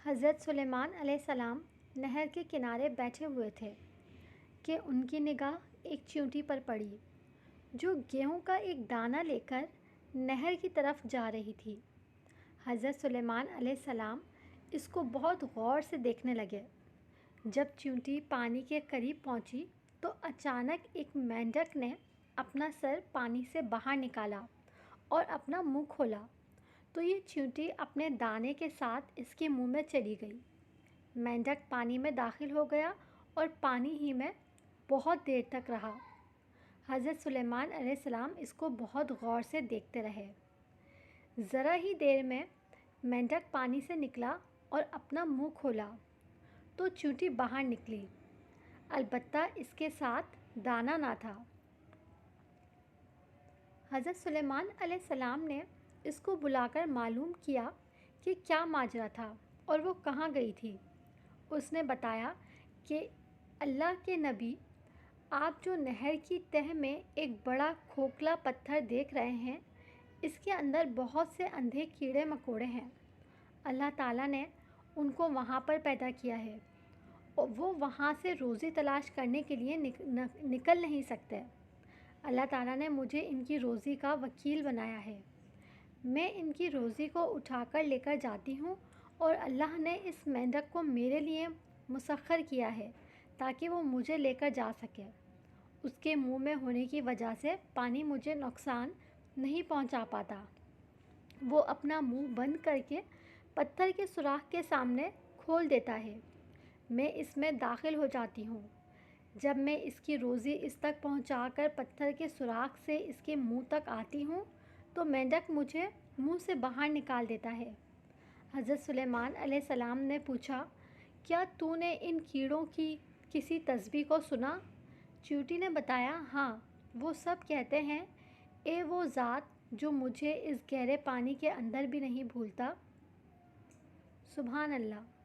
حضرت سلیمان علیہ السلام نہر کے کنارے بیٹھے ہوئے تھے کہ ان کی نگاہ ایک چیونٹی پر پڑی جو گیہوں کا ایک دانہ لے کر نہر کی طرف جا رہی تھی۔ حضرت سلیمان علیہ السلام اس کو بہت غور سے دیکھنے لگے۔ جب چیونٹی پانی کے قریب پہنچی تو اچانک ایک مینڈک نے اپنا سر پانی سے باہر نکالا اور اپنا منہ کھولا تو یہ چیونٹی اپنے دانے کے ساتھ اس کے منہ میں چلی گئی۔ مینڈک پانی میں داخل ہو گیا اور پانی ہی میں بہت دیر تک رہا۔ حضرت سلیمان علیہ السلام اس کو بہت غور سے دیکھتے رہے۔ ذرا ہی دیر میں مینڈک پانی سے نکلا اور اپنا منہ کھولا تو چیونٹی باہر نکلی، البتہ اس کے ساتھ دانہ نہ تھا۔ حضرت سلیمان علیہ السلام نے اس کو بلا کر معلوم کیا کہ کیا ماجرا تھا اور وہ کہاں گئی تھی۔ اس نے بتایا کہ اللہ کے نبی، آپ جو نہر کی تہہ میں ایک بڑا کھوکھلا پتھر دیکھ رہے ہیں، اس کے اندر بہت سے اندھے کیڑے مکوڑے ہیں۔ اللہ تعالیٰ نے ان کو وہاں پر پیدا کیا ہے اور وہ وہاں سے روزی تلاش کرنے کے لیے نکل نہیں سکتے۔ اللہ تعالیٰ نے مجھے ان کی روزی کا وکیل بنایا ہے۔ میں ان کی روزی کو اٹھا کر لے کر جاتی ہوں اور اللہ نے اس مینڈک کو میرے لیے مسخر کیا ہے تاکہ وہ مجھے لے کر جا سکے۔ اس کے منہ میں ہونے کی وجہ سے پانی مجھے نقصان نہیں پہنچا پاتا۔ وہ اپنا منہ بند کر کے پتھر کے سوراخ کے سامنے کھول دیتا ہے۔ میں اس میں داخل ہو جاتی ہوں۔ جب میں اس کی روزی اس تک پہنچا کر پتھر کے سوراخ سے اس کے منہ تک آتی ہوں تو مینڈک مجھے منہ سے باہر نکال دیتا ہے۔ حضرت سلیمان علیہ السلام نے پوچھا، کیا تو نے ان کیڑوں کی کسی تسبیح کو سنا؟ چیونٹی نے بتایا، ہاں، وہ سب کہتے ہیں، اے وہ ذات جو مجھے اس گہرے پانی کے اندر بھی نہیں بھولتا۔ سبحان اللہ۔